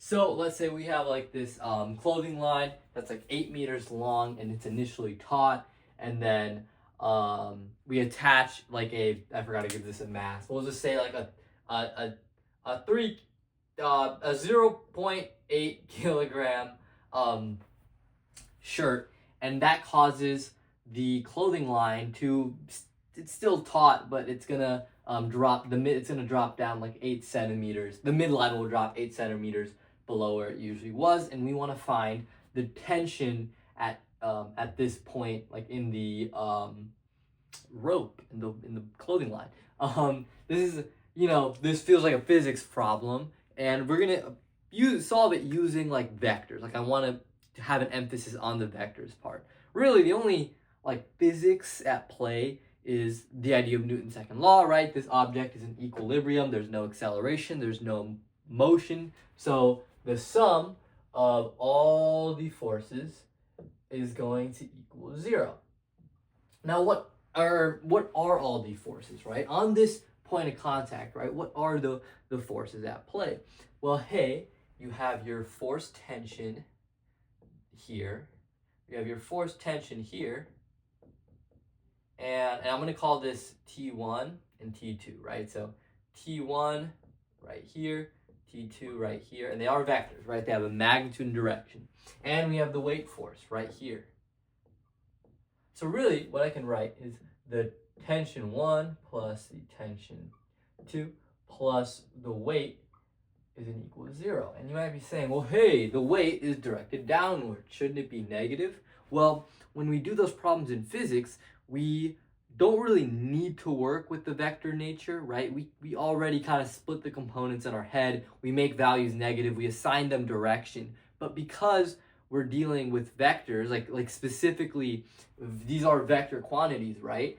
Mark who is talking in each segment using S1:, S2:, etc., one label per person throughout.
S1: So let's say we have like this clothing line that's like 8 meters long and it's initially taut, and then we attach like I forgot to give this a mass. We'll just say like a a a three a 0.8 kilogram um shirt, and that causes the clothing line to it's still taut, but it's gonna it's gonna drop down like 8 centimeters. The midline will drop 8 centimeters below where it usually was, and we want to find the tension at this point, like in the rope in the clothing line. This is this feels like a physics problem, and we're gonna solve it using like vectors. Like I want to have an emphasis on the vectors part. Really, the only like physics at play is the idea of Newton's second law, right? This object is in equilibrium. There's no acceleration. There's no motion. So the sum of all the forces is going to equal 0. Now, what are all the forces, right? On this point of contact, right? What are the forces at play? Well, hey, you have your force tension here. You have your force tension here. And I'm going to call this T1 and T2, right? So T1 right here, T2 right here, and they are vectors, right? They have a magnitude and direction. And we have the weight force right here. So really, what I can write is the tension 1 plus the tension 2 plus the weight is an equal to 0. And you might be saying, well, hey, the weight is directed downward. Shouldn't it be negative? Well, when we do those problems in physics, we don't really need to work with the vector nature, right? We already kind of split the components in our head. We make values negative. We assign them direction. But because we're dealing with vectors, like specifically, these are vector quantities, right?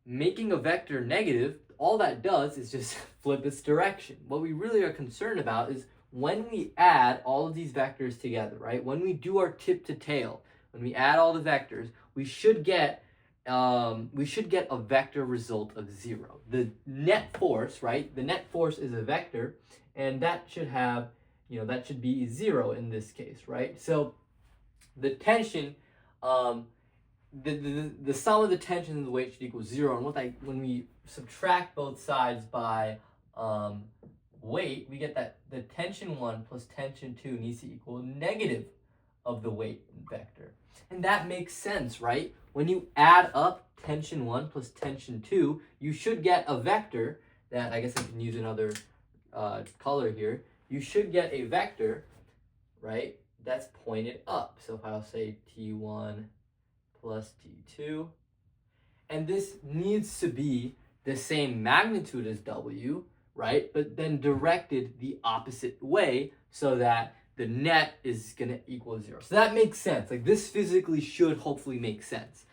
S1: Making a vector negative, all that does is just flip its direction. What we really are concerned about is when we add all of these vectors together, right? When we do our tip to tail, when we add all the vectors, we should get a vector result of 0. The net force, right? The net force is a vector, and that should have, that should be 0 in this case, right? So the tension, the sum of the tension and the weight should equal 0. And when we subtract both sides by weight, we get that the tension 1 plus tension 2 needs to equal negative of the weight vector. And that makes sense, right? When you add up tension 1 plus tension 2, you should get a vector that, I guess I can use another color here. You should get a vector, right, that's pointed up. So if I'll say T1 plus T2, and this needs to be the same magnitude as W, right, but then directed the opposite way so that the net is going to equal 0. So that makes sense. Like, this physically should hopefully make sense.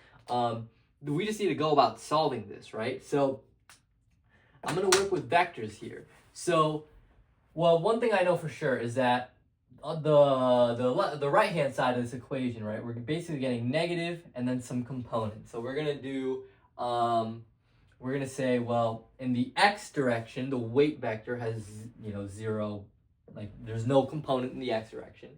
S1: We just need to go about solving this, right? So I'm going to work with vectors here. So, well, one thing I know for sure is that the right hand side of this equation, right, we're basically getting negative and then some components. So we're going to do we're going to say, well, in the x direction, the weight vector has 0, like there's no component in the x direction.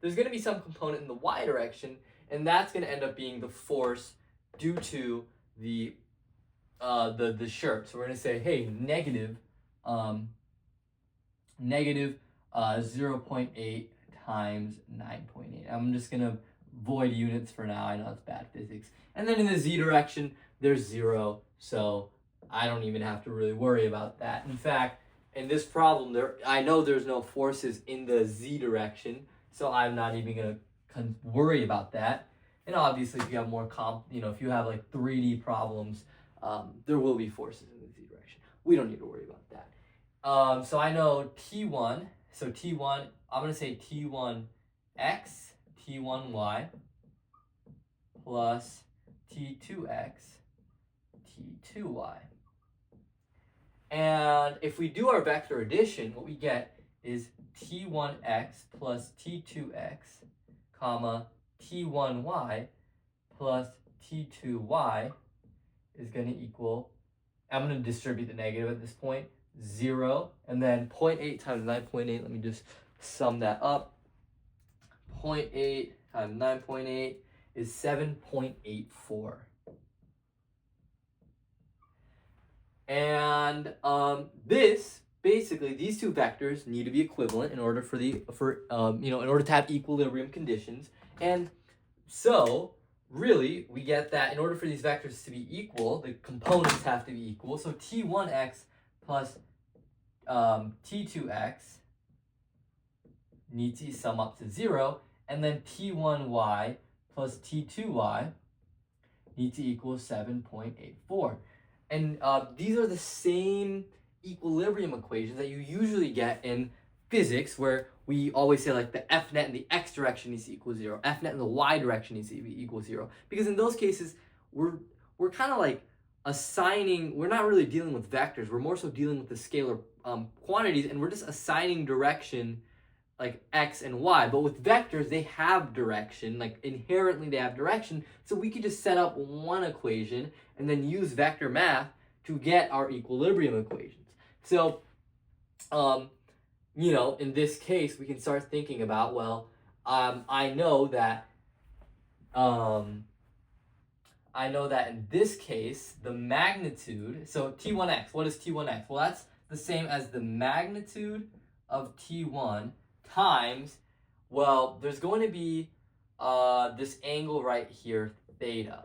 S1: There's going to be some component in the y direction, and that's going to end up being the force due to the shirt. So we're going to say, hey, negative 0.8 times 9.8. I'm just going to void units for now. I know it's bad physics. And then in the z direction, there's 0, so I don't even have to really worry about that. In fact, in this problem, I know there's no forces in the z direction, so I'm not even going to worry about that. And obviously, if you have more if you have like 3D problems, there will be forces in the z direction. We don't need to worry about that. So I know T1. So T1, I'm going to say T1x, T1y, plus T2x, T2y. And if we do our vector addition, what we get is T1x plus T2x, comma, T1y plus T2y is going to equal, I'm going to distribute the negative at this point, 0, and then 0.8 times 9.8, let me just sum that up. 0.8 times 9.8 is 7.84. And this basically, these two vectors need to be equivalent in order in order to have equilibrium conditions. And so really we get that in order for these vectors to be equal, the components have to be equal. So t1x plus t2x need to sum up to 0, and then t1y plus t2y need to equal 7.84. And these are the same equilibrium equations that you usually get in physics, where we always say like the F net in the x direction needs to equal 0, F net in the y direction needs to equal 0. Because in those cases, we're kind of like assigning, we're not really dealing with vectors, we're more so dealing with the scalar quantities, and we're just assigning direction like x and y. But with vectors, they have direction, like inherently they have direction, so we could just set up one equation and then use vector math to get our equilibrium equations. So in this case we can start thinking about, well, I know that in this case the magnitude, so t1x, what is t1x? Well, that's the same as the magnitude of t1 times, well, there's going to be this angle right here, theta.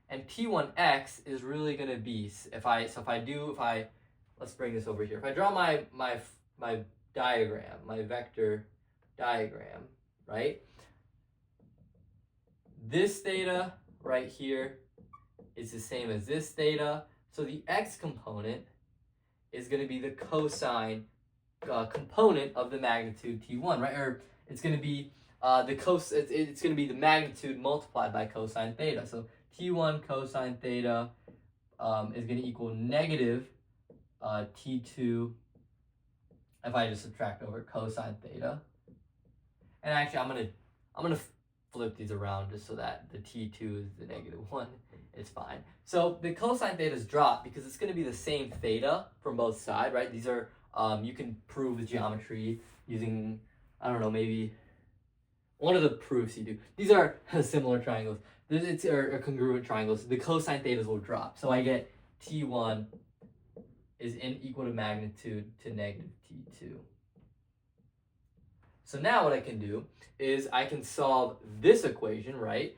S1: And t1x is really going to be, let's bring this over here. If I draw my diagram, my vector diagram, right? This theta right here is the same as this theta. So the x component is going to be the cosine component of the magnitude t1, right? Or it's going to be it's going to be the magnitude multiplied by cosine theta. So t1 cosine theta is going to equal negative t2 if I just subtract over cosine theta. And actually, I'm gonna flip these around just so that the t2 is the -1. It's fine. So the cosine thetas drop because it's going to be the same theta from both sides, right? These are you can prove the geometry using, I don't know, maybe one of the proofs you do. These are similar triangles. It's congruent triangles. The cosine thetas will drop. So I get t1 is equal to magnitude to negative t2. So now what I can do is I can solve this equation, right,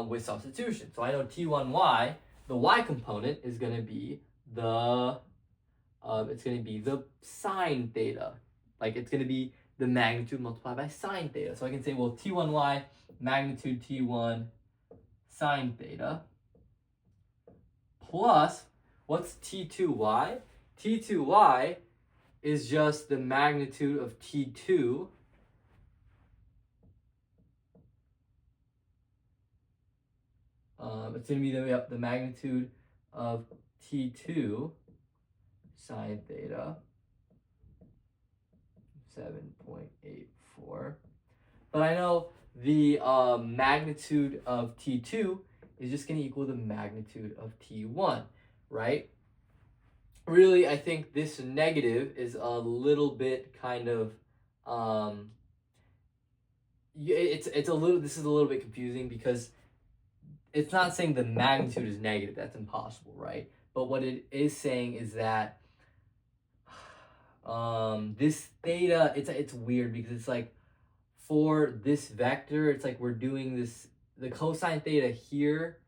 S1: with substitution. So I know t1y, the y component is going to be the sine theta. Like it's going to be the magnitude multiplied by sine theta. So I can say, well, t1y magnitude t1 sine theta plus, what's t2y? T2y is just the magnitude of t2 it's going to be the magnitude of t2 sine theta, 7.84. But I know the magnitude of t2 is just going to equal the magnitude of t1, right? Really, I think this negative is a little bit kind of this is a little bit confusing because it's not saying the magnitude is negative. That's impossible, right? But what it is saying is that this theta, it's weird because it's like for this vector, it's like we're doing this, the cosine theta here.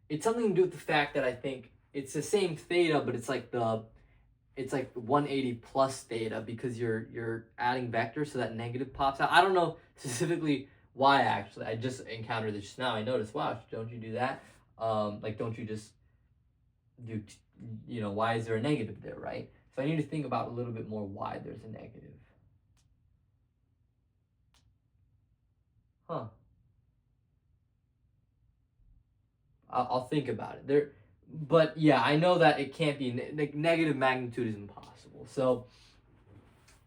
S1: It's something to do with the fact that I think it's the same theta, but it's like 180 plus theta because you're adding vectors, so that negative pops out. I don't know specifically why, actually. I just encountered this just now. I noticed, wow, don't you do that? Don't you just do, why is there a negative there, right? So I need to think about a little bit more why there's a negative. Huh. I'll think about it. But yeah, I know that it can't be, negative magnitude is impossible. So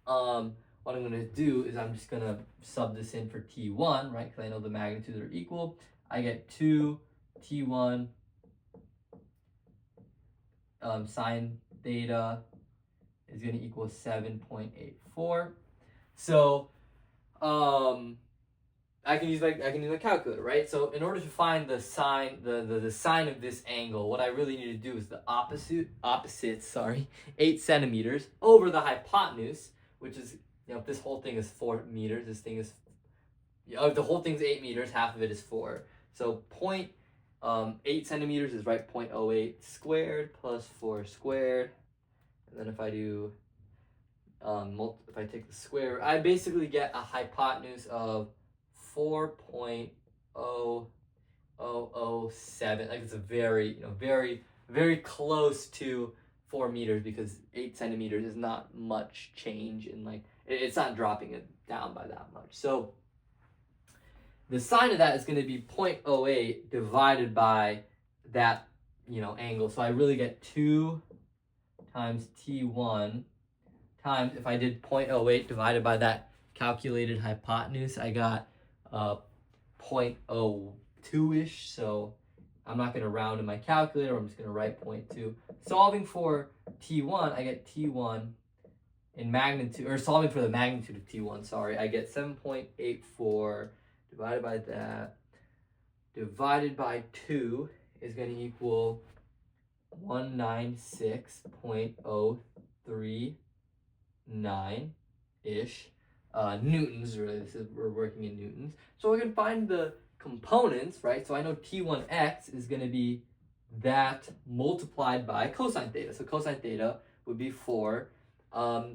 S1: what I'm going to do is I'm just going to sub this in for t1, right? Because I know the magnitudes are equal. I get 2 t1 sine theta is going to equal 7.84. So I can use my calculator, right? So in order to find the sine the sine of this angle, what I really need to do is the opposite 8 centimeters over the hypotenuse, which is, this whole thing is 4 meters. This thing is the whole thing's 8 meters. Half of it is 4. So 8 centimeters is 0.08 squared plus 4 squared, and then if I do if I take the square, I basically get a hypotenuse of 4.0007. Like, it's a very, very, very close to 4 meters, because 8 centimeters is not much change in, like, it's not dropping it down by that much. So the sine of that is going to be 0.08 divided by that, angle. So I really get 2 times T1 times, if I did 0.08 divided by that calculated hypotenuse, I got 0.02-ish. So I'm not going to round in my calculator. I'm just going to write 0.2. Solving for T1, I get T1 in magnitude, or solving for the magnitude of T1, sorry, I get 7.84 divided by that, divided by 2 is going to equal 196.039-ish. Newtons, really, we're working in newtons. So we can find the components, right? So I know T1x is going to be that multiplied by cosine theta. So cosine theta would be 4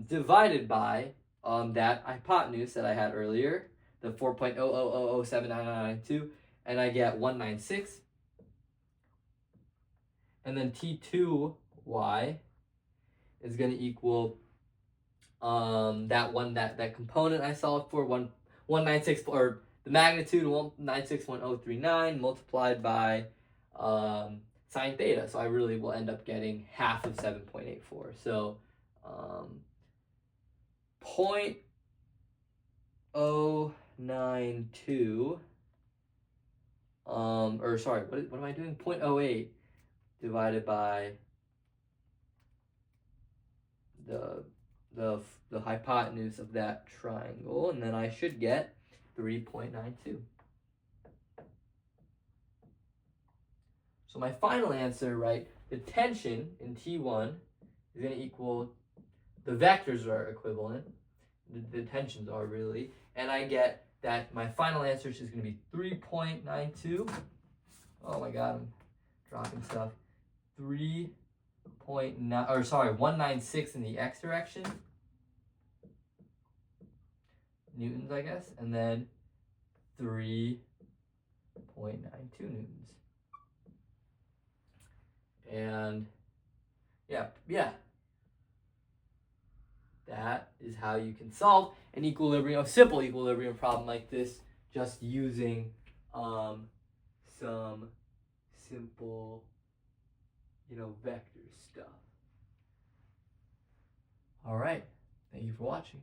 S1: divided by that hypotenuse that I had earlier, the 4.00079992, and I get 196. And then T2y is going to equal that component I solved for, 196, or the magnitude 196.039 multiplied by sine theta. So I really will end up getting half of 7.84. So 0.092 or sorry, what am I doing? 0.08 divided by the hypotenuse of that triangle, and then I should get 3.92. So my final answer, right, the tension in T1 is going to equal, the vectors are equivalent, the tensions are really, and I get that my final answer is going to be 3.92. Oh my god, I'm dropping stuff. 196 in the x direction, newtons, I guess, and then 3.92 newtons. And yeah, that is how you can solve an a simple equilibrium problem like this, just using some simple vector stuff. All right, thank you for watching.